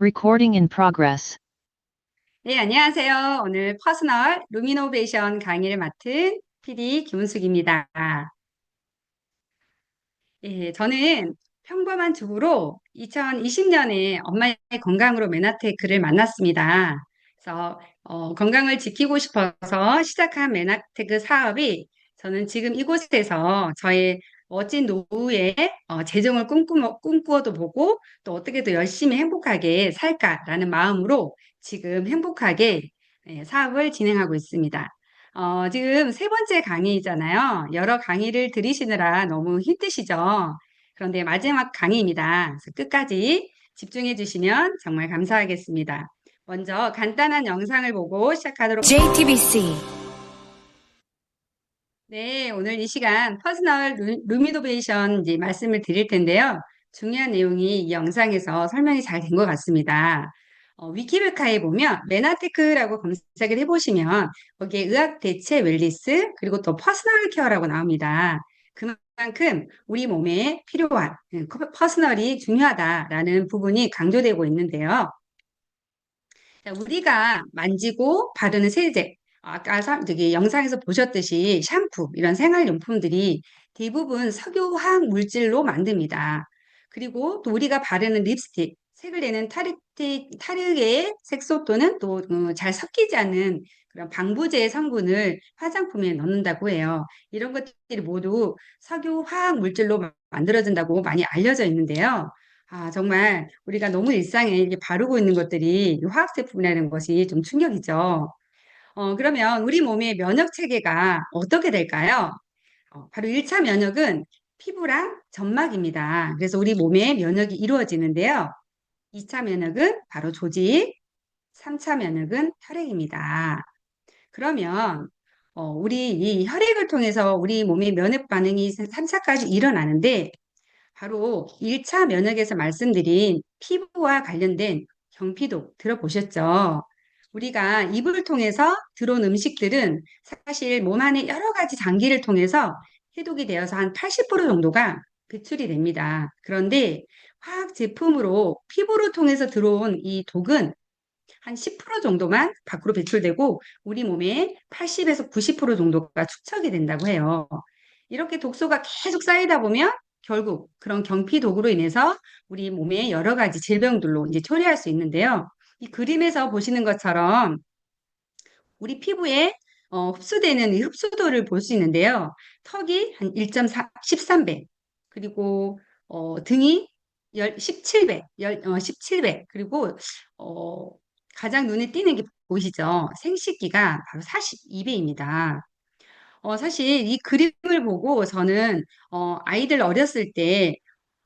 Recording in progress. 네, 안녕하세요. 오늘 퍼스널 루미노베이션 강의를 맡은 PD 김은숙입니다. 예, 저는 평범한 주부로 2020년에 엄마의 건강으로 메나테크를 만났습니다. 그래서 건강을 지키고 싶어서 시작한 메나테크 사업이 저는 지금 이곳에서 저의 멋진 노후의 재정을 꿈꾸어도 보고 또 어떻게 더 열심히 행복하게 살까라는 마음으로 지금 행복하게 사업을 진행하고 있습니다. 지금 세 번째 강의잖아요. 여러 강의를 들으시느라 너무 힘드시죠? 그런데 마지막 강의입니다. 그래서 끝까지 집중해 주시면 정말 감사하겠습니다. 먼저 간단한 영상을 보고 시작하도록 JTBC 네, 오늘 이 시간 퍼스널 루미노베이션 이제 말씀을 드릴 텐데요. 중요한 내용이 이 영상에서 설명이 잘 된 것 같습니다. 위키백과에 보면 메나테크라고 검색을 해보시면 거기에 의학 대체 웰니스 그리고 또 퍼스널 케어라고 나옵니다. 그만큼 우리 몸에 필요한 퍼스널이 중요하다라는 부분이 강조되고 있는데요. 자, 우리가 만지고 바르는 세제, 아까 저기 영상에서 보셨듯이 샴푸, 이런 생활용품들이 대부분 석유화학 물질로 만듭니다. 그리고 또 우리가 바르는 립스틱, 색을 내는 타르의 색소 또는 또 잘 섞이지 않는 그런 방부제 성분을 화장품에 넣는다고 해요. 이런 것들이 모두 석유화학 물질로 만들어진다고 많이 알려져 있는데요. 정말 우리가 너무 일상에 이렇게 바르고 있는 것들이 화학 제품이라는 것이 좀 충격이죠. 그러면 우리 몸의 면역 체계가 어떻게 될까요? 바로 1차 면역은 피부랑 점막입니다. 그래서 우리 몸의 면역이 이루어지는데요. 2차 면역은 바로 조직, 3차 면역은 혈액입니다. 그러면 우리 이 혈액을 통해서 우리 몸의 면역 반응이 3차까지 일어나는데 바로 1차 면역에서 말씀드린 피부와 관련된 경피독 들어보셨죠? 우리가 입을 통해서 들어온 음식들은 사실 몸 안에 여러 가지 장기를 통해서 해독이 되어서 한 80% 정도가 배출이 됩니다. 그런데 화학 제품으로 피부로 통해서 들어온 이 독은 한 10% 정도만 밖으로 배출되고 우리 몸에 80에서 90% 정도가 축적이 된다고 해요. 이렇게 독소가 계속 쌓이다 보면 결국 그런 경피독으로 인해서 우리 몸에 여러 가지 질병들로 이제 초래할 수 있는데요. 이 그림에서 보시는 것처럼 우리 피부에 흡수되는 이 흡수도를 볼 수 있는데요. 턱이 한 1.4, 13배, 그리고 등이 17배, 17배, 그리고 어, 가장 눈에 띄는 게 보이시죠? 생식기가 바로 42배입니다. 사실 이 그림을 보고 저는 아이들 어렸을 때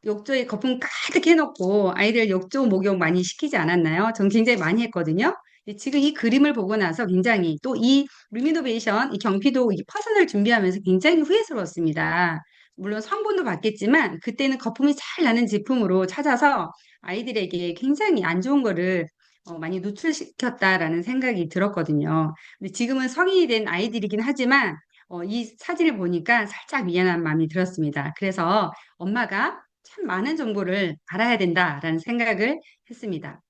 욕조에 거품 가득 해놓고 아이들 욕조 목욕 많이 시키지 않았나요? 전 굉장히 많이 했거든요. 근데 지금 이 그림을 보고 나서 굉장히 또 이 루미노베이션, 이 경피도 이 퍼즐을 준비하면서 굉장히 후회스러웠습니다. 물론 성분도 받겠지만 그때는 거품이 잘 나는 제품으로 찾아서 아이들에게 굉장히 안 좋은 거를 많이 노출시켰다라는 생각이 들었거든요. 근데 지금은 성인이 된 아이들이긴 하지만 이 사진을 보니까 살짝 미안한 마음이 들었습니다. 그래서 엄마가 참 많은 정보를 알아야 된다라는 생각을 했습니다.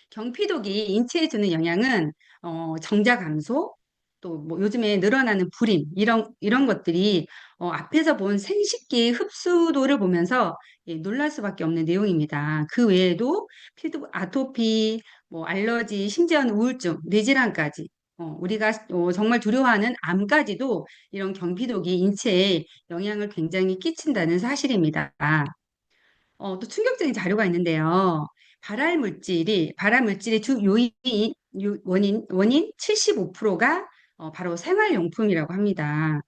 경피독이 인체에 주는 영향은 정자 감소, 또 뭐 요즘에 늘어나는 불임 이런 것들이 앞에서 본 생식기의 흡수도를 보면서 놀랄 수밖에 없는 내용입니다. 그 외에도 피부 아토피, 뭐 알러지, 심지어는 우울증, 뇌질환까지 우리가 정말 두려워하는 암까지도 이런 경피독이 인체에 영향을 굉장히 끼친다는 사실입니다. 또 충격적인 자료가 있는데요. 발암 물질의 주 원인 75%가 바로 생활용품이라고 합니다.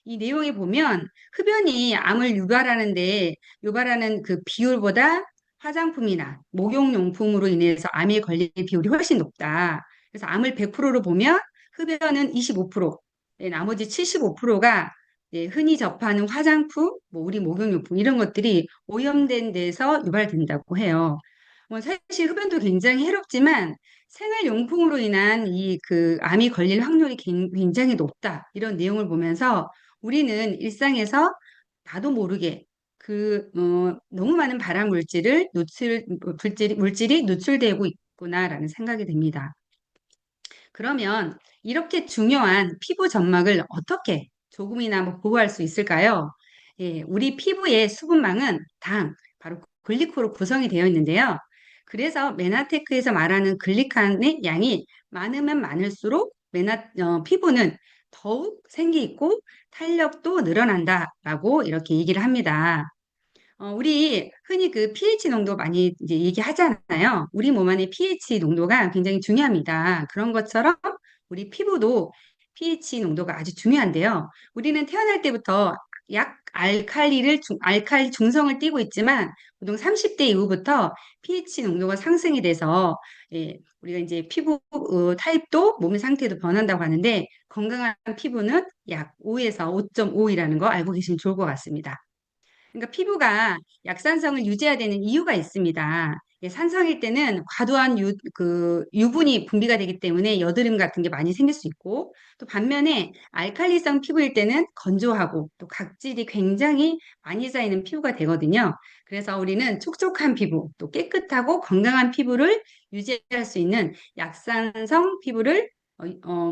이 내용에 보면 흡연이 암을 유발하는 그 비율보다 화장품이나 목욕용품으로 인해서 암에 걸릴 비율이 훨씬 높다. 그래서 암을 100%로 보면 흡연은 25%, 나머지 75%가 흔히 접하는 화장품, 뭐 우리 목욕용품 이런 것들이 오염된 데서 유발된다고 해요. 뭐 사실 흡연도 굉장히 해롭지만 생활용품으로 인한 이 그 암이 걸릴 확률이 굉장히 높다. 이런 내용을 보면서 우리는 일상에서 나도 모르게 너무 많은 발암 물질이 노출되고 있구나라는 생각이 듭니다. 그러면 이렇게 중요한 피부 점막을 어떻게 조금이나 뭐 보호할 수 있을까요? 예, 우리 피부의 수분망은 바로 글리코로 구성이 되어 있는데요. 그래서 메나테크에서 말하는 글리칸의 양이 많으면 많을수록 피부는 더욱 생기 있고 탄력도 늘어난다라고 이렇게 얘기를 합니다. 우리 흔히 그 pH 농도 많이 이제 얘기하잖아요. 우리 몸 안의 pH 농도가 굉장히 중요합니다. 그런 것처럼 우리 피부도 pH 농도가 아주 중요한데요. 우리는 태어날 때부터 알칼리 중성을 띠고 있지만 보통 30대 이후부터 pH 농도가 상승이 돼서 예, 우리가 이제 피부 타입도 몸의 상태도 변한다고 하는데 건강한 피부는 약 5에서 5.5이라는 거 알고 계시면 좋을 것 같습니다. 그러니까 피부가 약산성을 유지해야 되는 이유가 있습니다. 산성일 때는 과도한 유분이 분비가 되기 때문에 여드름 같은 게 많이 생길 수 있고, 또 반면에 알칼리성 피부일 때는 건조하고 또 각질이 굉장히 많이 쌓이는 피부가 되거든요. 그래서 우리는 촉촉한 피부, 또 깨끗하고 건강한 피부를 유지할 수 있는 약산성 피부를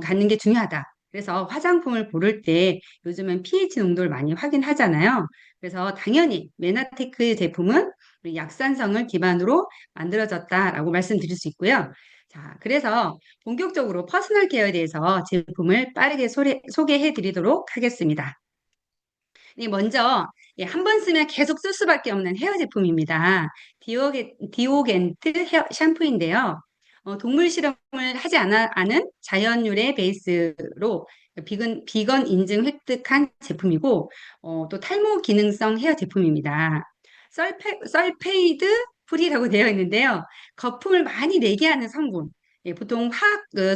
갖는 게 중요하다. 그래서 화장품을 고를 때 요즘은 pH 농도를 많이 확인하잖아요. 그래서 당연히 메나테크 제품은 우리 약산성을 기반으로 만들어졌다라고 말씀드릴 수 있고요. 자, 그래서 본격적으로 퍼스널 케어에 대해서 제품을 빠르게 소개해 드리도록 하겠습니다. 먼저 한 번 쓰면 계속 쓸 수밖에 없는 헤어 제품입니다. 디오겐트 샴푸인데요. 동물 실험을 하지 않은 자연유래 베이스로 비건 인증 획득한 제품이고 또 탈모 기능성 헤어 제품입니다. 설페이드 프리라고 되어 있는데요. 거품을 많이 내게 하는 성분. 보통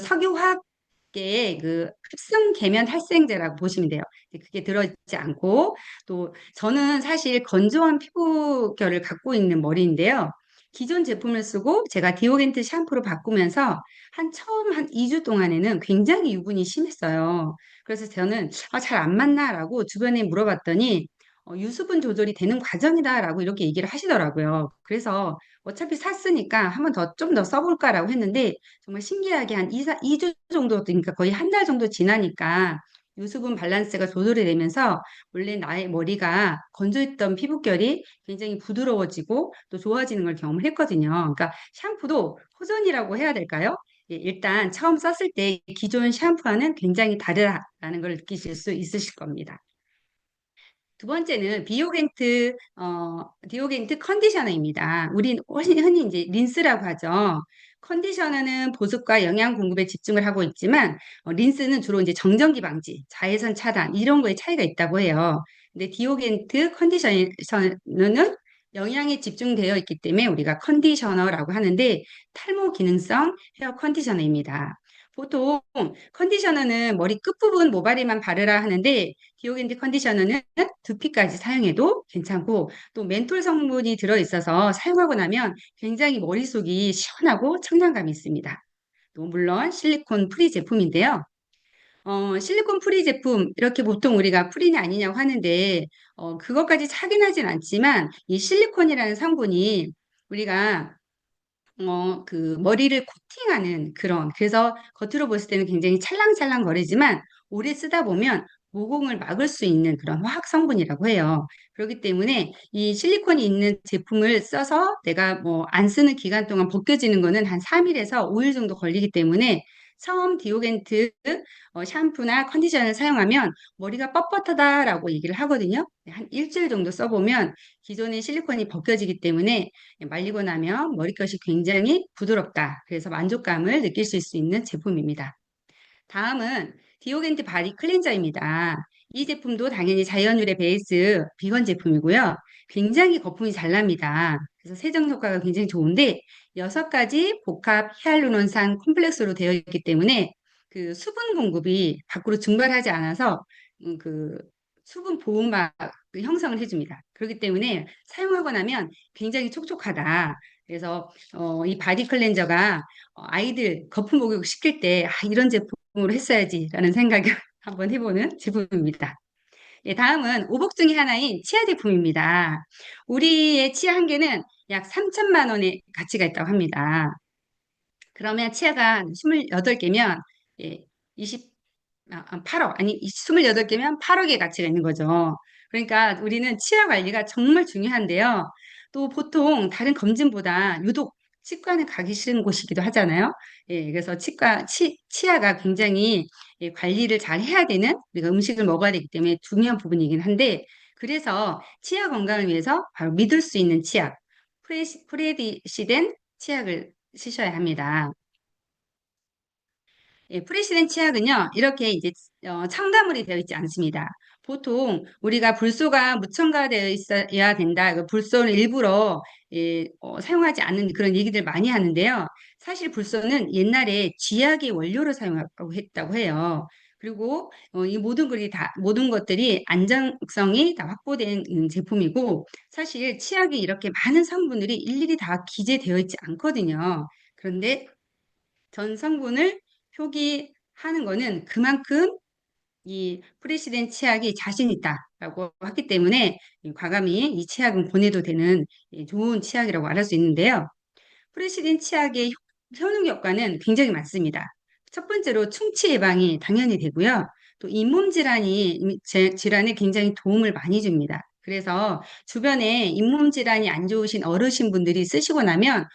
석유화학계의 합성 계면 활성제라고 보시면 돼요. 그게 들어있지 않고 또 저는 사실 건조한 피부결을 갖고 있는 머리인데요. 기존 제품을 쓰고 제가 디오겐트 샴푸로 바꾸면서 처음 한 2주 동안에는 굉장히 유분이 심했어요. 그래서 저는 잘 안 맞나라고 주변에 물어봤더니 유수분 조절이 되는 과정이다라고 이렇게 얘기를 하시더라고요. 그래서 어차피 샀으니까 한번 좀 더 써볼까라고 했는데 정말 신기하게 한 2주 정도, 그러니까 거의 한 달 정도 지나니까 유수분 밸런스가 조절이 되면서 원래 나의 머리가 건조했던 피부결이 굉장히 부드러워지고 또 좋아지는 걸 경험을 했거든요. 그러니까 샴푸도 호전이라고 해야 될까요? 예, 일단 처음 썼을 때 기존 샴푸와는 굉장히 다르다라는 걸 느끼실 수 있으실 겁니다. 두 번째는 디오겐트 컨디셔너입니다. 우리 흔히 이제 린스라고 하죠. 컨디셔너는 보습과 영양 공급에 집중을 하고 있지만, 린스는 주로 이제 정전기 방지, 자외선 차단, 이런 거에 차이가 있다고 해요. 근데 디오겐트 컨디셔너는 영양에 집중되어 있기 때문에 우리가 컨디셔너라고 하는데, 탈모 기능성 헤어 컨디셔너입니다. 보통 컨디셔너는 머리 끝부분 모발에만 바르라 하는데 디오겐트 컨디셔너는 두피까지 사용해도 괜찮고 또 멘톨 성분이 들어있어서 사용하고 나면 굉장히 머릿속이 시원하고 청량감이 있습니다. 또 물론 실리콘 프리 제품인데요. 실리콘 프리 제품 이렇게 보통 우리가 프리냐 아니냐고 하는데 그것까지 차근하진 않지만 이 실리콘이라는 성분이 우리가 머리를 코팅하는 그래서 겉으로 봤을 때는 굉장히 찰랑찰랑 거리지만 오래 쓰다 보면 모공을 막을 수 있는 그런 화학 성분이라고 해요. 그렇기 때문에 이 실리콘이 있는 제품을 써서 내가 뭐 안 쓰는 기간 동안 벗겨지는 거는 한 3일에서 5일 정도 걸리기 때문에 처음 디오겐트 샴푸나 컨디셔너를 사용하면 머리가 뻣뻣하다라고 얘기를 하거든요. 한 일주일 정도 써보면 기존의 실리콘이 벗겨지기 때문에 말리고 나면 머리끝이 굉장히 부드럽다. 그래서 만족감을 느끼실 수 있는 제품입니다. 다음은 디오겐트 바디 클렌저입니다. 이 제품도 당연히 자연유래 베이스 비건 제품이고요. 굉장히 거품이 잘 납니다. 그래서 세정 효과가 굉장히 좋은데 6가지 복합 히알루론산 콤플렉스로 되어 있기 때문에 그 수분 공급이 밖으로 증발하지 않아서 그 수분 보호막 형성을 해줍니다. 그렇기 때문에 사용하고 나면 굉장히 촉촉하다. 그래서 이 바디 클렌저가 아이들 거품 목욕 시킬 때 이런 제품으로 했어야지라는 생각을 한번 해보는 제품입니다. 예, 다음은 오복 중에 하나인 치아 제품입니다. 우리의 치아 한 개는 약 3천만 원의 가치가 있다고 합니다. 그러면 치아가 28개면 예, 8억, 아니 28개면 8억의 가치가 있는 거죠. 그러니까 우리는 치아 관리가 정말 중요한데요. 또 보통 다른 검진보다 유독 치과는 가기 싫은 곳이기도 하잖아요. 예, 그래서 치아가 굉장히 예, 관리를 잘 해야 되는 우리가 음식을 먹어야 되기 때문에 중요한 부분이긴 한데 그래서 치아 건강을 위해서 바로 믿을 수 있는 치약, 프레시된 치약을 쓰셔야 합니다. 예, 프레시된 치약은요, 이렇게 이제 첨가물이 되어 있지 않습니다. 보통 우리가 불소가 무첨가되어 있어야 된다. 그 불소는 일부러 예, 사용하지 않는 그런 얘기들 많이 하는데요. 사실 불소는 옛날에 쥐약의 원료로 사용하고 했다고 해요. 그리고 이 모든 것들이 안정성이 다 확보된 제품이고 사실 치약이 이렇게 많은 성분들이 일일이 다 기재되어 있지 않거든요. 그런데 전 성분을 표기하는 거는 그만큼 이 프레시된 치약이 자신 있다라고 하기 때문에 과감히 이 치약은 보내도 되는 좋은 치약이라고 말할 수 있는데요. 프레시린 치약의 효능 효과는 굉장히 많습니다. 첫 번째로 충치 예방이 당연히 되고요. 또 질환에 굉장히 도움을 많이 줍니다. 그래서 주변에 잇몸 질환이 안 좋으신 어르신 분들이 쓰시고 나면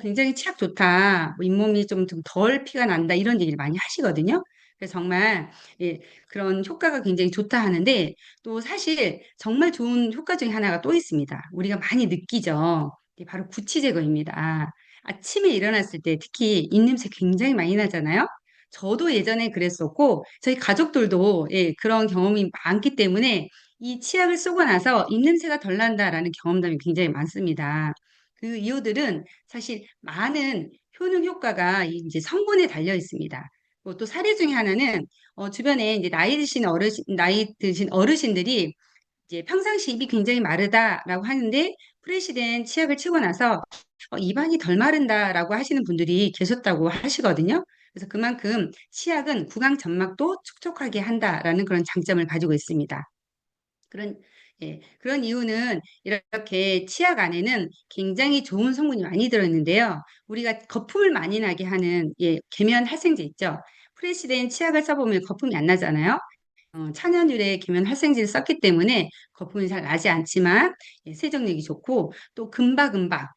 굉장히 치약 좋다. 뭐 잇몸이 좀 덜 피가 난다. 이런 얘기를 많이 하시거든요. 그래서 정말 예, 그런 효과가 굉장히 좋다 하는데 또 사실 정말 좋은 효과 중에 하나가 또 있습니다. 우리가 많이 느끼죠. 바로 구취 제거입니다. 아침에 일어났을 때 특히 입냄새 굉장히 많이 나잖아요. 저도 예전에 그랬었고 저희 가족들도 예, 그런 경험이 많기 때문에 이 치약을 쓰고 나서 입냄새가 덜 난다라는 경험담이 굉장히 많습니다. 그 이유들은 사실 많은 효능 효과가 이제 성분에 달려 있습니다. 또 사례 중에 하나는 주변에 이제 나이 드신 어르신들이 이제 평상시 입이 굉장히 마르다라고 하는데 프레시된 치약을 치고 나서 입안이 덜 마른다라고 하시는 분들이 계셨다고 하시거든요. 그래서 그만큼 치약은 구강 점막도 촉촉하게 한다라는 그런 장점을 가지고 있습니다. 그런 그런 이유는 이렇게 치약 안에는 굉장히 좋은 성분이 많이 들어있는데요. 우리가 거품을 많이 나게 하는 계면 활성제 있죠. 프레시된 치약을 써보면 거품이 안 나잖아요. 천연유래 계면 활성제를 썼기 때문에 거품이 잘 나지 않지만 세정력이 좋고 또 금박금박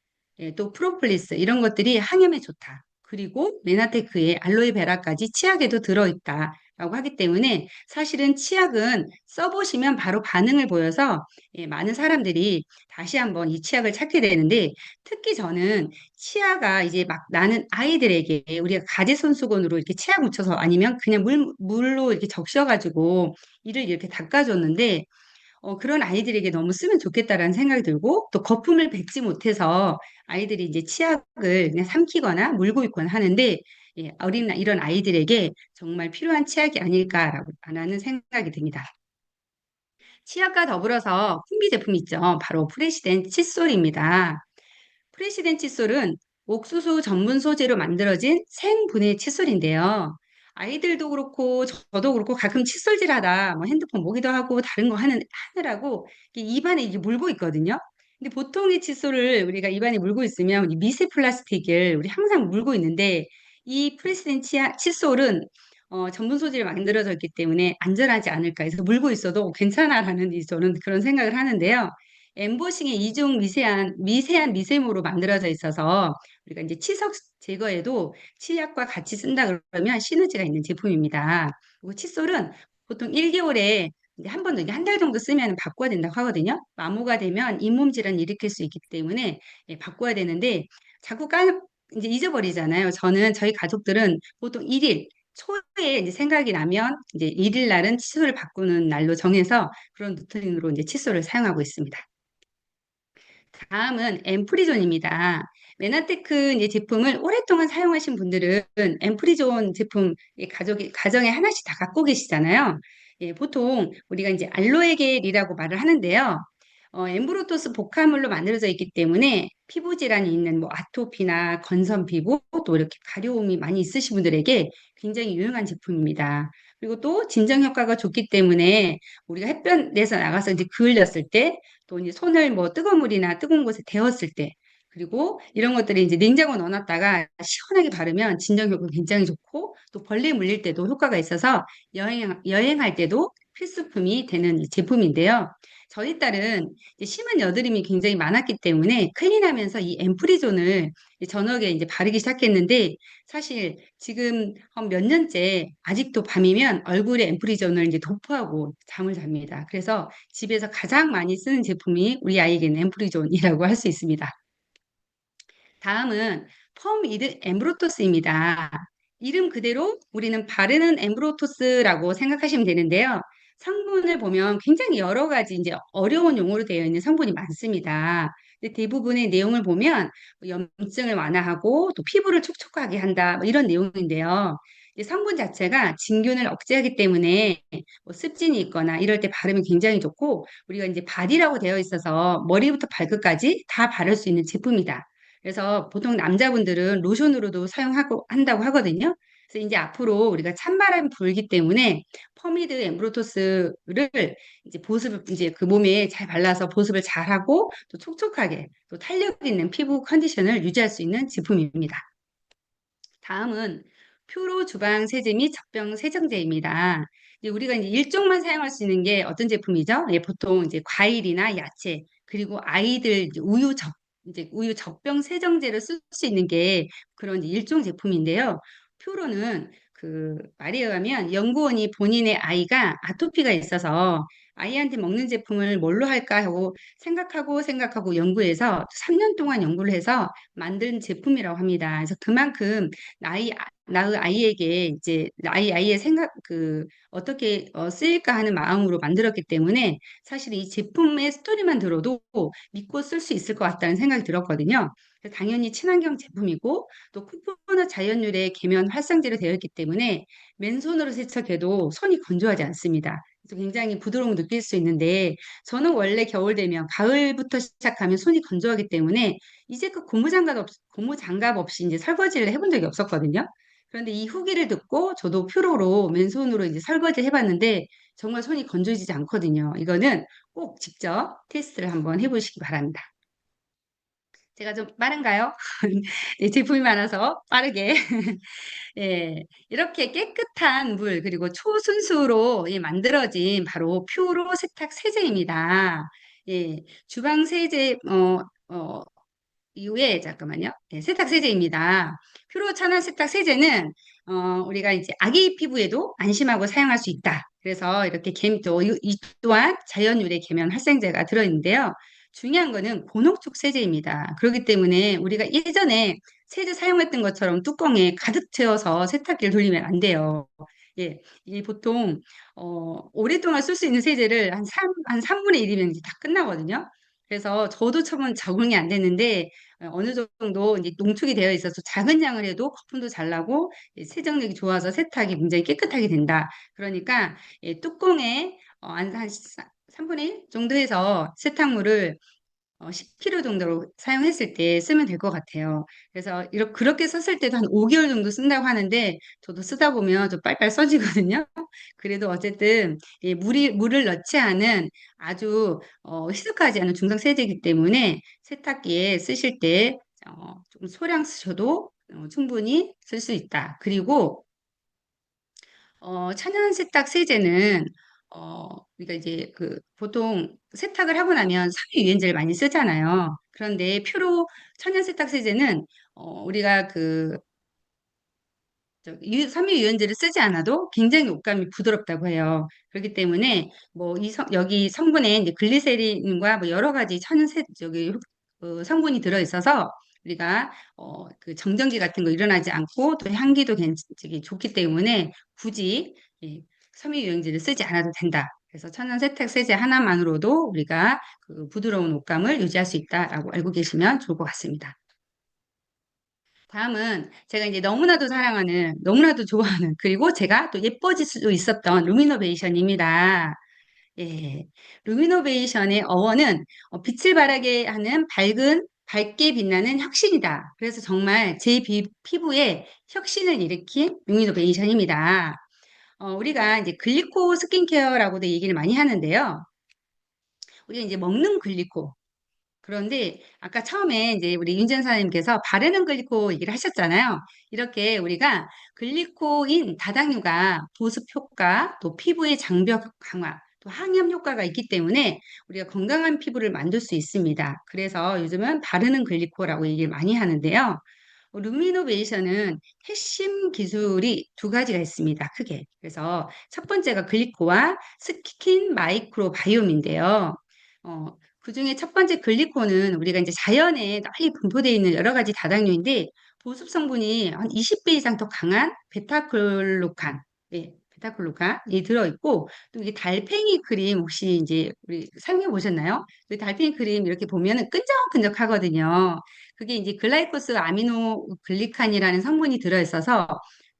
또 프로폴리스 이런 것들이 항염에 좋다. 그리고 메나테크에 알로에베라까지 치약에도 들어있다라고 하기 때문에 사실은 치약은 써보시면 바로 반응을 보여서 많은 사람들이 다시 한번 이 치약을 찾게 되는데 특히 저는 치아가 이제 막 나는 아이들에게 우리가 가제손수건으로 이렇게 치아 묻혀서 아니면 그냥 물로 이렇게 적셔가지고 이를 이렇게 닦아줬는데 그런 아이들에게 너무 쓰면 좋겠다라는 생각이 들고 또 거품을 뱉지 못해서 아이들이 이제 치약을 그냥 삼키거나 물고 있거나 하는데 이런 아이들에게 정말 필요한 치약이 아닐까라고 라는 생각이 듭니다. 치약과 더불어서 풍미 제품 있죠. 바로 프레시덴 칫솔입니다. 프레시덴 칫솔은 옥수수 전분 소재로 만들어진 생분해 칫솔인데요. 아이들도 그렇고 저도 그렇고 가끔 칫솔질하다 뭐 핸드폰 보기도 하고 다른 거 하느라고 이게 입안에 이게 물고 있거든요. 근데 보통의 칫솔을 우리가 입안에 물고 있으면 이 미세 플라스틱을 우리 항상 물고 있는데 이 프레시덴 칫솔은 전분 소재로 만들어져 있기 때문에 안전하지 않을까 해서 물고 있어도 괜찮아라는 저는 그런 생각을 하는데요. 엠보싱의 이중 미세한 미세모로 만들어져 있어서 우리가 이제 치석 제거에도 치약과 같이 쓴다 그러면 시너지가 있는 제품입니다. 그리고 칫솔은 보통 1개월에 한 번, 한 달 정도 쓰면 바꿔야 된다고 하거든요. 마모가 되면 잇몸 질환 일으킬 수 있기 때문에 바꿔야 되는데 자꾸 이제 잊어버리잖아요. 저희 가족들은 보통 1일 초에 이제 생각이 나면 이제 1일 날은 칫솔을 바꾸는 날로 정해서 그런 루틴으로 이제 칫솔을 사용하고 있습니다. 다음은 엠프리존입니다. 메나테크 이제 제품을 오랫동안 사용하신 분들은 엠프리존 제품 가정에 하나씩 다 갖고 계시잖아요. 보통 우리가 이제 알로에 겔이라고 말을 하는데요. 엠브로토스 복합물로 만들어져 있기 때문에 피부 질환이 있는 뭐 아토피나 건선 피부 또 이렇게 가려움이 많이 있으신 분들에게 굉장히 유용한 제품입니다. 그리고 또 진정 효과가 좋기 때문에 우리가 햇볕에서 나가서 이제 그을렸을 때 또 이제 손을 뭐 뜨거운 물이나 뜨거운 곳에 데웠을 때 그리고 이런 것들이 이제 냉장고에 넣어놨다가 시원하게 바르면 진정 효과 굉장히 좋고 또 벌레 물릴 때도 효과가 있어서 여행할 때도 필수품이 되는 이 제품인데요. 저희 딸은 이제 심한 여드름이 굉장히 많았기 때문에 클린하면서 이 앰프리존을 이제 저녁에 이제 바르기 시작했는데 사실 지금 한 몇 년째 아직도 밤이면 얼굴에 앰프리존을 이제 도포하고 잠을 잡니다. 그래서 집에서 가장 많이 쓰는 제품이 우리 아이에게는 앰프리존이라고 할 수 있습니다. 다음은 펌이드 엠브로토스입니다. 이름 그대로 우리는 바르는 엠브로토스라고 생각하시면 되는데요. 성분을 보면 굉장히 여러 가지 이제 어려운 용어로 되어 있는 성분이 많습니다. 근데 대부분의 내용을 보면 뭐 염증을 완화하고 또 피부를 촉촉하게 한다 뭐 이런 내용인데요. 이제 성분 자체가 진균을 억제하기 때문에 뭐 습진이 있거나 이럴 때 바르면 굉장히 좋고 우리가 이제 바디라고 되어 있어서 머리부터 발끝까지 다 바를 수 있는 제품이다. 그래서 보통 남자분들은 로션으로도 사용하고 한다고 하거든요. 그래서 이제 앞으로 우리가 찬바람이 불기 때문에 퍼미드 엠브로토스를 이제 보습 이제 그 몸에 잘 발라서 보습을 잘하고 또 촉촉하게 또 탄력 있는 피부 컨디션을 유지할 수 있는 제품입니다. 다음은 퓨로 주방 세제 및 젖병 세정제입니다. 이제 우리가 이제 일종만 사용할 수 있는 게 어떤 제품이죠? 예, 보통 이제 과일이나 야채 그리고 아이들 이제 우유 젖병 세정제를 쓸 수 있는 게 그런 이제 일종 제품인데요. 퓨로는 그 말에 의하면 연구원이 본인의 아이가 아토피가 있어서 아이한테 먹는 제품을 뭘로 할까 하고 생각하고 연구해서 3년 동안 연구를 해서 만든 제품이라고 합니다. 그래서 그만큼 나의 아이에게 이제 아이의 생각 어떻게 쓰일까 하는 마음으로 만들었기 때문에 사실 이 제품의 스토리만 들어도 믿고 쓸 수 있을 것 같다는 생각이 들었거든요. 그래서 당연히 친환경 제품이고 또 코코넛 자연유래 계면 활성제로 되어 있기 때문에 맨손으로 세척해도 손이 건조하지 않습니다. 그래서 굉장히 부드러움을 느낄 수 있는데 저는 원래 겨울 되면 가을부터 시작하면 손이 건조하기 때문에 이제 그 고무장갑 없이 이제 설거지를 해본 적이 없었거든요. 그런데 이 후기를 듣고 저도 퓨로로 맨손으로 이제 설거지를 해봤는데 정말 손이 건조해지지 않거든요. 이거는 꼭 직접 테스트를 한번 해보시기 바랍니다. 제가 좀 빠른가요? 네, 제품이 많아서 빠르게. 예, 이렇게 깨끗한 물, 그리고 초순수로 예, 만들어진 바로 퓨로 세탁 세제입니다. 예, 주방 세제, 이후에 잠깐만요. 네, 세탁 세제입니다. 퓨로 천연 세탁 세제는 우리가 이제 아기 피부에도 안심하고 사용할 수 있다. 그래서 이렇게 이 또한 자연 유래 계면 활성제가 들어있는데요. 중요한 거는 고농축 세제입니다. 그렇기 때문에 우리가 예전에 세제 사용했던 것처럼 뚜껑에 가득 채워서 세탁기를 돌리면 안 돼요. 예, 이게 보통 오랫동안 쓸 수 있는 세제를 한 3분의 1이면 이제 다 끝나거든요. 그래서 저도 처음은 적응이 안 됐는데 어느 정도 이제 농축이 되어 있어서 작은 양을 해도 거품도 잘 나고 세정력이 좋아서 세탁이 굉장히 깨끗하게 된다. 그러니까 뚜껑에 한 3분의 1 정도 해서 세탁물을 10kg 정도로 사용했을 때 쓰면 될 것 같아요. 그래서 그렇게 썼을 때도 한 5개월 정도 쓴다고 하는데 저도 쓰다 보면 좀 빨빨 써지거든요. 그래도 어쨌든 물을 넣지 않은 아주 희석하지 않은 중성 세제이기 때문에 세탁기에 쓰실 때 좀 소량 쓰셔도 충분히 쓸 수 있다. 그리고 천연 세탁 세제는 우리가 이제 그 보통 세탁을 하고 나면 섬유유연제를 많이 쓰잖아요. 그런데 퓨로 천연 세탁 세제는 우리가 섬유유연제를 쓰지 않아도 굉장히 옷감이 부드럽다고 해요. 그렇기 때문에 뭐 여기 성분에 이제 글리세린과 뭐 여러 가지 성분이 들어 있어서 우리가 그 정전기 같은 거 일어나지 않고 또 향기도 괜찮기 좋기 때문에 굳이 섬유유연제를 쓰지 않아도 된다. 그래서 천연 세탁 세제 하나만으로도 우리가 그 부드러운 옷감을 유지할 수 있다라고 알고 계시면 좋을 것 같습니다. 다음은 제가 이제 너무나도 사랑하는, 너무나도 좋아하는, 그리고 제가 또 예뻐질 수 있었던 루미노베이션입니다. 예. 루미노베이션의 어원은 빛을 발하게 하는 밝게 빛나는 혁신이다. 그래서 정말 제 피부에 혁신을 일으킨 루미노베이션입니다. 우리가 이제 글리코 스킨케어라고도 얘기를 많이 하는데요. 우리가 이제 먹는 글리코, 그런데 아까 처음에 이제 우리 윤 전사님께서 바르는 글리코 얘기를 하셨잖아요. 이렇게 우리가 글리코인 다당류가 보습 효과, 또 피부의 장벽 강화, 또 항염 효과가 있기 때문에 우리가 건강한 피부를 만들 수 있습니다. 그래서 요즘은 바르는 글리코라고 얘기를 많이 하는데요. 루미노베이션은 핵심 기술이 두 가지가 있습니다. 크게. 그래서 첫 번째가 글리코와 스킨 마이크로 바이옴인데요. 그중에 첫 번째 글리코는 우리가 이제 자연에 널리 분포되어 있는 여러 가지 다당류인데 보습 성분이 한 20배 이상 더 강한 베타글루칸, 예, 베타글루칸이 들어있고 또 이게 달팽이 크림 혹시 이제 우리 사용해 보셨나요? 그 달팽이 크림 이렇게 보면은 끈적끈적하거든요. 그게 이제 글라이코스 아미노 글리칸이라는 성분이 들어있어서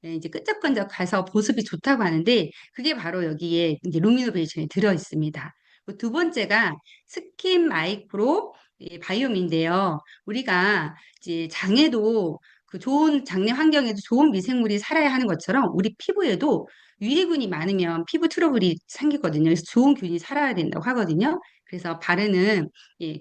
예, 이제 끈적끈적해서 보습이 좋다고 하는데 그게 바로 여기에 이제 루미노베이션이 들어있습니다. 두 번째가 스킨 마이크로 바이옴인데요. 우리가 이제 장에도 그 좋은 장내 환경에도 좋은 미생물이 살아야 하는 것처럼 우리 피부에도 유해균이 많으면 피부 트러블이 생기거든요. 그래서 좋은 균이 살아야 된다고 하거든요. 그래서 바르는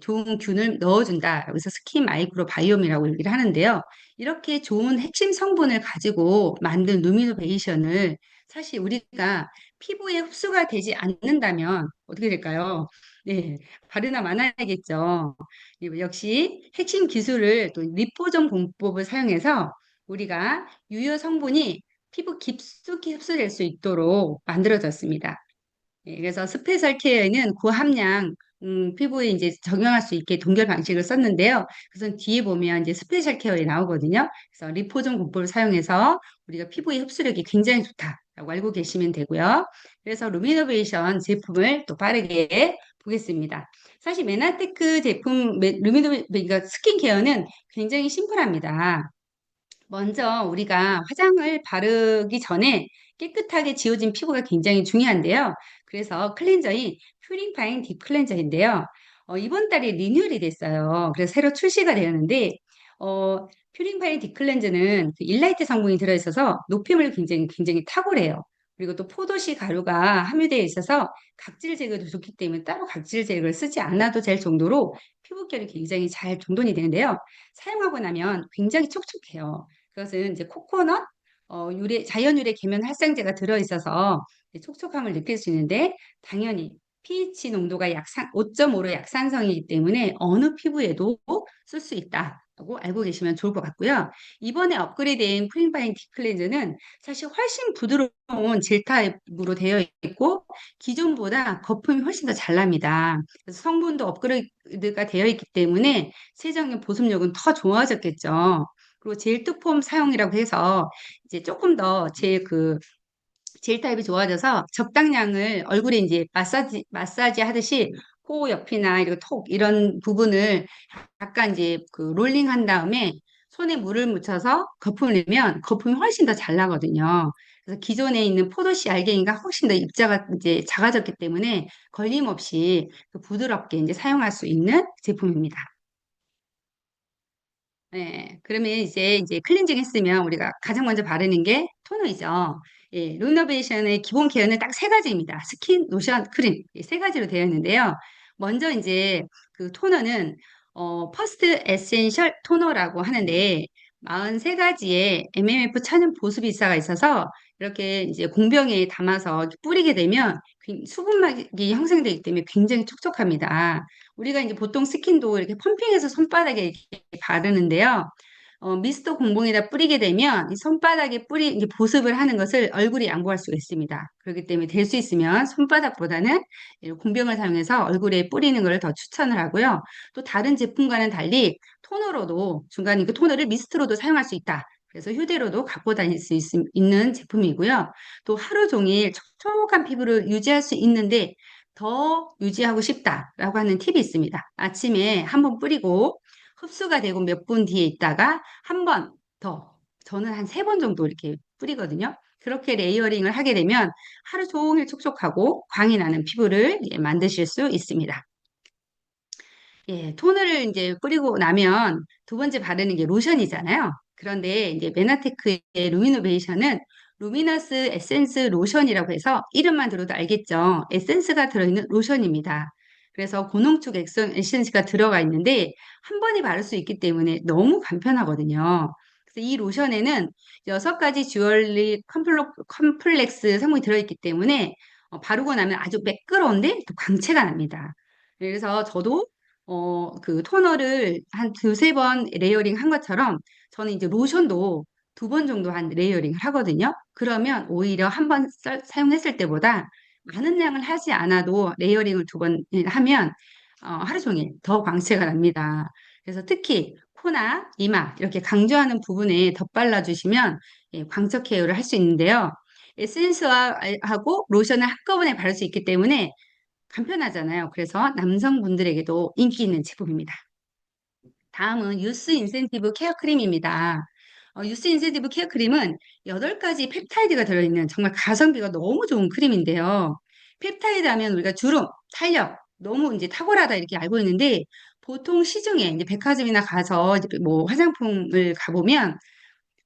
좋은 균을 넣어준다. 그래서 스킨 마이크로 바이옴이라고 얘기를 하는데요. 이렇게 좋은 핵심 성분을 가지고 만든 루미노베이션을 사실 우리가 피부에 흡수가 되지 않는다면 어떻게 될까요? 네, 바르나 말아야겠죠. 역시 핵심 기술을 또 리포존 공법을 사용해서 우리가 유효 성분이 피부 깊숙이 흡수될 수 있도록 만들어졌습니다. 예, 그래서 스페셜 케어에는 고함량 피부에 이제 적용할 수 있게 동결 방식을 썼는데요. 그래서 뒤에 보면 이제 스페셜 케어에 나오거든요. 그래서 리포존 공법을 사용해서 우리가 피부의 흡수력이 굉장히 좋다라고 알고 계시면 되고요. 그래서 루미노베이션 제품을 또 빠르게 보겠습니다. 사실 메나테크 제품 루미노베이션 스킨케어는 굉장히 심플합니다. 먼저 우리가 화장을 바르기 전에 깨끗하게 지워진 피부가 굉장히 중요한데요. 그래서 클렌저인 퓨링파인 딥 클렌저인데요. 이번 달에 리뉴얼이 됐어요. 그래서 새로 출시가 되었는데 퓨링파인 딥 클렌저는 그 일라이트 성분이 들어있어서 노폐물 굉장히 탁월해요. 그리고 또 포도씨 가루가 함유되어 있어서 각질 제거도 좋기 때문에 따로 각질 제거를 쓰지 않아도 될 정도로 피부결이 굉장히 잘 정돈이 되는데요. 사용하고 나면 굉장히 촉촉해요. 그것은 이제 코코넛 자연 유래 계면 활성제가 들어있어서 촉촉함을 느낄 수 있는데 당연히 pH 농도가 약 5.5로 약산성이기 때문에 어느 피부에도 쓸 수 있다고 알고 계시면 좋을 것 같고요. 이번에 업그레이드된 프린바인 딥클렌저는 사실 훨씬 부드러운 젤 타입으로 되어 있고 기존보다 거품이 훨씬 더 잘 납니다. 그래서 성분도 업그레이드가 되어 있기 때문에 세정력 보습력은 더 좋아졌겠죠. 그리고 젤 투폼 사용이라고 해서 이제 조금 더 젤 타입이 좋아져서 적당량을 얼굴에 이제 마사지 하듯이 코 옆이나 이렇게 톡 이런 부분을 약간 이제 그 롤링 한 다음에 손에 물을 묻혀서 거품을 내면 거품이 훨씬 더 잘 나거든요. 그래서 기존에 있는 포도씨 알갱이가 훨씬 더 입자가 이제 작아졌기 때문에 걸림없이 부드럽게 이제 사용할 수 있는 제품입니다. 네, 그러면 이제 클렌징 했으면 우리가 가장 먼저 바르는 게 토너이죠. 예, 루너베이션의 기본 케어는 딱 세 가지입니다. 스킨, 로션, 크림. 이세 가지로 되어 있는데요. 먼저 이제 그 토너는 퍼스트 에센셜 토너라고 하는데 43가지의 MMF 천연 보습 이사가 있어서 이렇게 이제 공병에 담아서 이렇게 뿌리게 되면 수분막이 형성되기 때문에 굉장히 촉촉합니다. 우리가 이제 보통 스킨도 이렇게 펌핑해서 손바닥에 이렇게 바르는데요. 미스트 공봉에다 뿌리게 되면 이 손바닥에 이제 보습을 하는 것을 얼굴에 양보할 수가 있습니다. 그렇기 때문에 될 수 있으면 손바닥보다는 이 공병을 사용해서 얼굴에 뿌리는 걸 더 추천을 하고요. 또 다른 제품과는 달리 토너로도 중간에 그 토너를 미스트로도 사용할 수 있다. 그래서 휴대로도 갖고 다닐 수 있는 제품이고요. 또 하루 종일 촉촉한 피부를 유지할 수 있는데 더 유지하고 싶다라고 하는 팁이 있습니다. 아침에 한번 뿌리고 흡수가 되고 몇 분 뒤에 있다가 한 번 더, 저는 한 3번 정도 이렇게 뿌리거든요. 그렇게 레이어링을 하게 되면 하루 종일 촉촉하고 광이 나는 피부를 만드실 수 있습니다. 예, 토너를 이제 뿌리고 나면 두 번째 바르는 게 로션이잖아요. 그런데 이제 메나테크의 루미노베이션은 루미너스 에센스 로션이라고 해서 이름만 들어도 알겠죠. 에센스가 들어있는 로션입니다. 그래서 고농축 에센스가 들어가 있는데 한 번에 바를 수 있기 때문에 너무 간편하거든요. 그래서 이 로션에는 6가지 주얼리 컴플렉스 성분이 들어있기 때문에 바르고 나면 아주 매끄러운데 또 광채가 납니다. 그래서 저도 그 토너를 한 두세 번 레이어링 한 것처럼 저는 이제 로션도 2번 정도 한 레이어링을 하거든요. 그러면 오히려 한 번 사용했을 때보다 많은 양을 하지 않아도 레이어링을 2번 하면 하루 종일 더 광채가 납니다. 그래서 특히 코나 이마 이렇게 강조하는 부분에 덧발라 주시면 광적 케어를 할 수 있는데요. 에센스하고 로션을 한꺼번에 바를 수 있기 때문에 간편하잖아요. 그래서 남성분들에게도 인기 있는 제품입니다. 다음은 유스 인센티브 케어 크림입니다. 유스 인센티브 케어 크림은 8가지 펩타이드가 들어있는 정말 가성비가 너무 좋은 크림인데요. 펩타이드 하면 우리가 주름, 탄력, 너무 이제 탁월하다 이렇게 알고 있는데 보통 시중에 이제 백화점이나 가서 이제 뭐 화장품을 가보면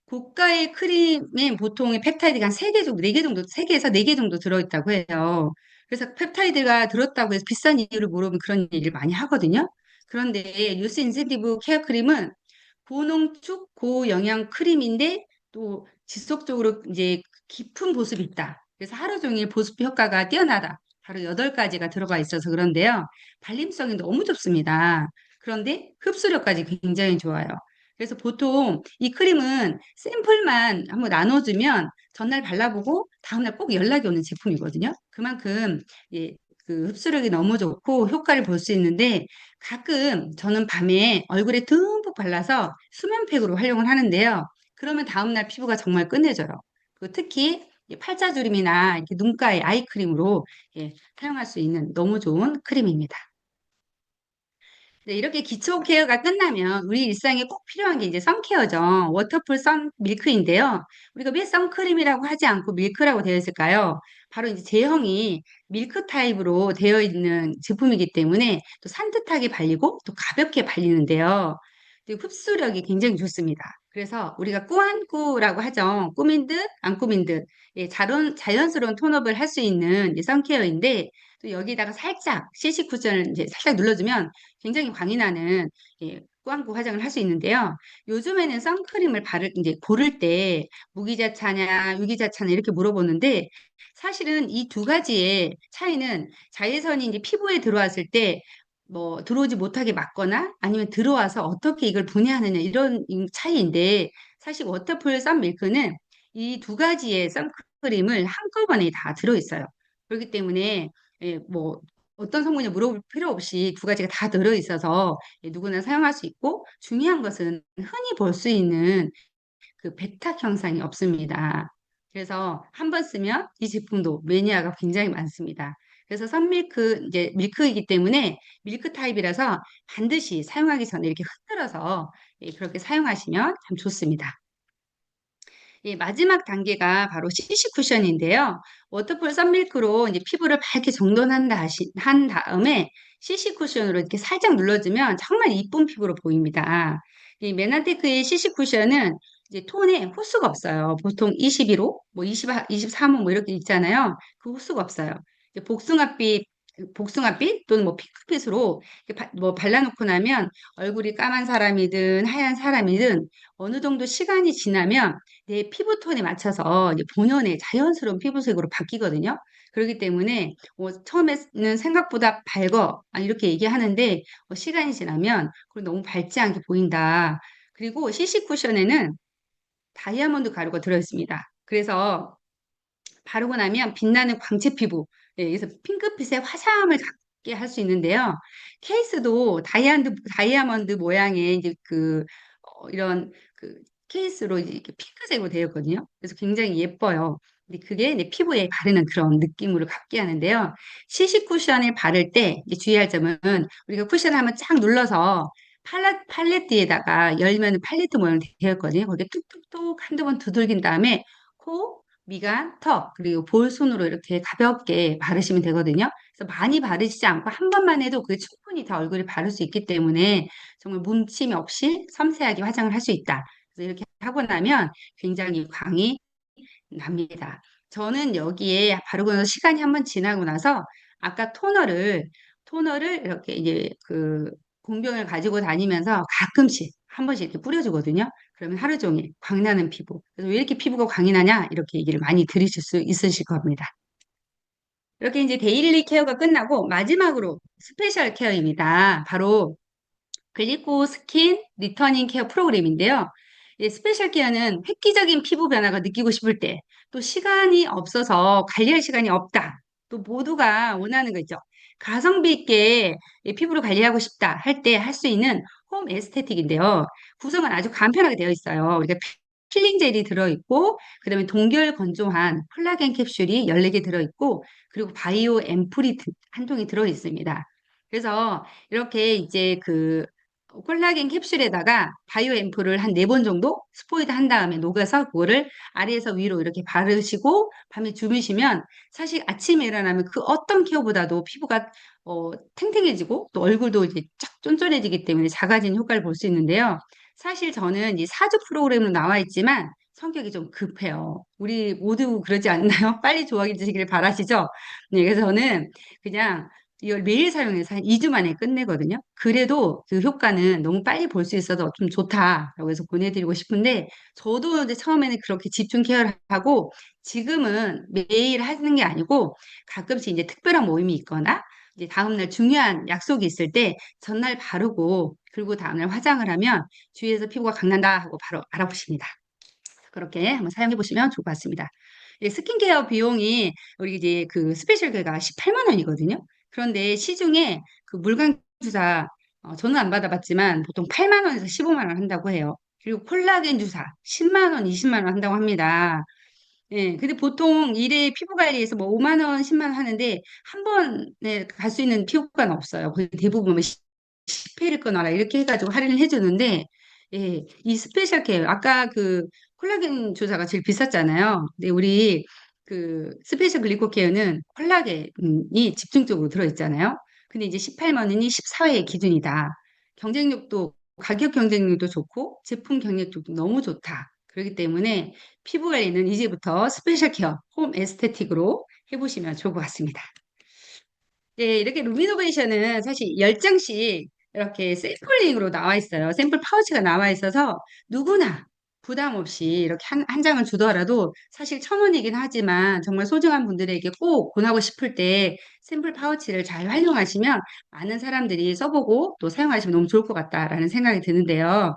고가의 크림에 보통 펩타이드가 한 3개 정도, 4개 정도, 3개에서 4개 정도 들어있다고 해요. 그래서 펩타이드가 들었다고 해서 비싼 이유를 물어보면 그런 얘기를 많이 하거든요. 그런데 뉴스 인센티브 케어 크림은 고농축, 고영양 크림인데 또 지속적으로 이제 깊은 보습이 있다. 그래서 하루 종일 보습 효과가 뛰어나다. 바로 8가지가 들어가 있어서 그런데요. 발림성이 너무 좋습니다. 그런데 흡수력까지 굉장히 좋아요. 그래서 보통 이 크림은 샘플만 한번 나눠주면 전날 발라보고 다음날 꼭 연락이 오는 제품이거든요. 그만큼 예, 그 흡수력이 너무 좋고 효과를 볼 수 있는데 가끔 저는 밤에 얼굴에 듬뿍 발라서 수면팩으로 활용을 하는데요. 그러면 다음날 피부가 정말 끝내줘요. 그 특히 팔자주름이나 이렇게 눈가에 아이크림으로 사용할 수 있는 너무 좋은 크림입니다. 네, 이렇게 기초 케어가 끝나면 우리 일상에 꼭 필요한 게 이제 선케어죠. 워터풀 선 밀크인데요. 우리가 왜 선크림이라고 하지 않고 밀크라고 되어 있을까요? 바로 이제 제형이 밀크 타입으로 되어 있는 제품이기 때문에 또 산뜻하게 발리고 또 가볍게 발리는데요. 그리고 흡수력이 굉장히 좋습니다. 그래서 우리가 꾸안꾸라고 하죠. 꾸민 듯 안 꾸민 듯 자연스러운 톤업을 할 수 있는 이 선케어인데 또 여기다가 살짝 CC 쿠션을 이제 살짝 눌러주면 굉장히 광이 나는 꾸안꾸 화장을 할 수 있는데요. 요즘에는 선크림을 이제 고를 때 무기자차냐, 유기자차냐 이렇게 물어보는데 사실은 이 2가지의 차이는 자외선이 이제 피부에 들어왔을 때 뭐 들어오지 못하게 막거나 아니면 들어와서 어떻게 이걸 분해하느냐 이런 차이인데 사실 워터풀 썬밀크는 이 2가지의 선크림을 한꺼번에 다 들어있어요. 그렇기 때문에 뭐 어떤 성분이 물어볼 필요 없이 2가지가 다 들어있어서 누구나 사용할 수 있고 중요한 것은 흔히 볼 수 있는 그 백탁 현상이 없습니다. 그래서 한 번 쓰면 이 제품도 매니아가 굉장히 많습니다. 그래서 선밀크 이제 밀크이기 때문에 밀크 타입이라서 반드시 사용하기 전에 이렇게 흔들어서 그렇게 사용하시면 참 좋습니다. 예, 마지막 단계가 바로 CC 쿠션인데요. 워터풀 썬밀크로 이제 피부를 밝게 한 다음에 CC 쿠션으로 이렇게 살짝 눌러주면 정말 이쁜 피부로 보입니다. 이 메나테크의 CC 쿠션은 이제 톤에 호수가 없어요. 보통 21호, 뭐 23호 뭐 이렇게 있잖아요. 그 호수가 없어요. 이제 복숭아빛 또는 뭐 핑크빛으로 뭐 발라놓고 나면 얼굴이 까만 사람이든 하얀 사람이든 어느 정도 시간이 지나면 내 피부톤에 맞춰서 이제 본연의 자연스러운 피부색으로 바뀌거든요. 그렇기 때문에 처음에는 생각보다 밝어 이렇게 얘기하는데 시간이 지나면 그걸 너무 밝지 않게 보인다. 그리고 CC 쿠션에는 다이아몬드 가루가 들어있습니다. 그래서 바르고 나면 빛나는 광채 피부, 그래서 핑크빛의 화사함을 갖게 할 수 있는데요. 케이스도 다이아몬드 모양의 이제 이런 케이스로 이렇게 핑크색으로 되어 있거든요. 그래서 굉장히 예뻐요. 근데 그게 내 피부에 바르는 그런 느낌으로 갖게 하는데요. CC 쿠션을 바를 때 이제 주의할 점은 우리가 쿠션을 한번 쫙 눌러서 팔레트에다가 열면 팔레트 모양 되어 있거든요. 거기에 뚝뚝뚝 한두 번 두들긴 다음에 코, 미간, 턱, 그리고 볼손으로 이렇게 가볍게 바르시면 되거든요. 그래서 많이 바르시지 않고 한 번만 해도 그게 충분히 다 얼굴에 바를 수 있기 때문에 정말 뭉침이 없이 섬세하게 화장을 할 수 있다. 그래서 이렇게 하고 나면 굉장히 광이 납니다. 저는 여기에 바르고 나서 시간이 한번 지나고 나서 아까 토너를 이렇게 이제 그 공병을 가지고 다니면서 가끔씩 한 번씩 이렇게 뿌려주거든요. 그러면 하루 종일 광나는 피부. 그래서 왜 이렇게 피부가 광이 나냐? 이렇게 얘기를 많이 들으실 수 있으실 겁니다. 이렇게 이제 데일리 케어가 끝나고 마지막으로 스페셜 케어입니다. 바로 글리코 스킨 리터닝 케어 프로그램인데요. 이 스페셜 케어는 획기적인 피부 변화가 느끼고 싶을 때, 또 시간이 없어서 관리할 시간이 없다. 또 모두가 원하는 거 있죠. 가성비 있게 이 피부를 관리하고 싶다 할 때 할 수 있는 홈 에스테틱인데요. 구성은 아주 간편하게 되어 있어요. 우리가 필링 젤이 들어있고, 그다음에 동결 건조한 콜라겐 캡슐이 14개 들어있고, 그리고 바이오 앰플이 한 통이 들어있습니다. 그래서 이렇게 이제 그 콜라겐 캡슐에다가 바이오 앰플을 한 4번 정도 스포이드 한 다음에 녹여서 그거를 아래에서 위로 이렇게 바르시고 밤에 주무시면 사실 아침에 일어나면 그 어떤 케어보다도 피부가 탱탱해지고 또 얼굴도 이제 쫙 쫀쫀해지기 때문에 작아진 효과를 볼 수 있는데요. 사실 저는 이 사주 프로그램으로 나와 있지만 성격이 좀 급해요. 우리 모두 그러지 않나요? 빨리 좋아지기를 바라시죠? 네, 그래서 저는 그냥 이걸 매일 사용해서 한 2주 만에 끝내거든요. 그래도 그 효과는 너무 빨리 볼 수 있어서 좀 좋다라고 해서 보내드리고 싶은데, 저도 이제 처음에는 그렇게 집중 케어를 하고, 지금은 매일 하는 게 아니고, 가끔씩 이제 특별한 모임이 있거나, 이제 다음날 중요한 약속이 있을 때, 전날 바르고, 그리고 다음날 화장을 하면, 주위에서 피부가 강난다 하고 바로 알아보십니다. 그렇게 한번 사용해 보시면 좋을 것 같습니다. 예, 스킨케어 비용이 우리 이제 그 스페셜 계가 18만 원이거든요. 그런데 시중에 그 물광 주사 저는 안 받아봤지만 보통 8만 원에서 15만 원 한다고 해요. 그리고 콜라겐 주사 10만 원, 20만 원 한다고 합니다. 예, 근데 보통 일에 피부 관리에서 뭐 5만 원, 10만 원 하는데 한 번에 갈 수 있는 피부과는 없어요. 거의 대부분 뭐 10회를 끊어라 이렇게 해가지고 할인을 해주는데 예, 이 스페셜 케어 아까 그 콜라겐 주사가 제일 비쌌잖아요. 근데 우리 그 스페셜 글리코 케어는 콜라겐이 집중적으로 들어있잖아요. 근데 이제 18만 원이 14회의 기준이다. 경쟁력도 가격 경쟁력도 좋고 제품 경쟁력도 너무 좋다. 그렇기 때문에 피부 관리는 이제부터 스페셜 케어, 홈 에스테틱으로 해보시면 좋을 것 같습니다. 네, 이렇게 루미노베이션은 사실 10장씩 이렇게 샘플링으로 나와 있어요. 샘플 파우치가 나와 있어서 누구나 부담 없이 이렇게 한 장을 주더라도 사실 1,000원이긴 하지만 정말 소중한 분들에게 꼭 권하고 싶을 때 샘플 파우치를 잘 활용하시면 많은 사람들이 써보고 또 사용하시면 너무 좋을 것 같다라는 생각이 드는데요.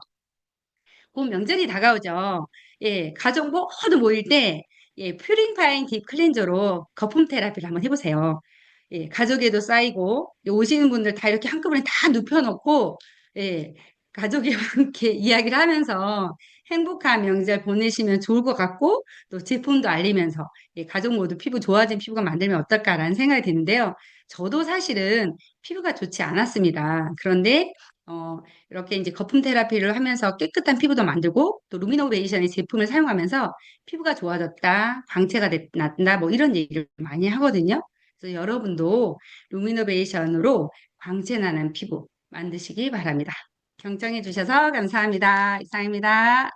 곧 명절이 다가오죠. 예, 가족 모두 모일 때, 예, 퓨링파인 딥 클렌저로 거품 테라피를 한번 해보세요. 예, 가족에도 쌓이고, 예, 오시는 분들 다 이렇게 한꺼번에 다 눕혀놓고, 예, 가족이랑 함께 이야기를 하면서 행복한 명절 보내시면 좋을 것 같고, 또 제품도 알리면서, 예, 가족 모두 피부 좋아진 피부가 만들면 어떨까라는 생각이 드는데요. 저도 사실은 피부가 좋지 않았습니다. 그런데, 어, 이렇게 이제 거품 테라피를 하면서 깨끗한 피부도 만들고 또 루미노베이션의 제품을 사용하면서 피부가 좋아졌다, 광채가 났다, 뭐 이런 얘기를 많이 하거든요. 그래서 여러분도 루미노베이션으로 광채 나는 피부 만드시기 바랍니다. 경청해 주셔서 감사합니다. 이상입니다.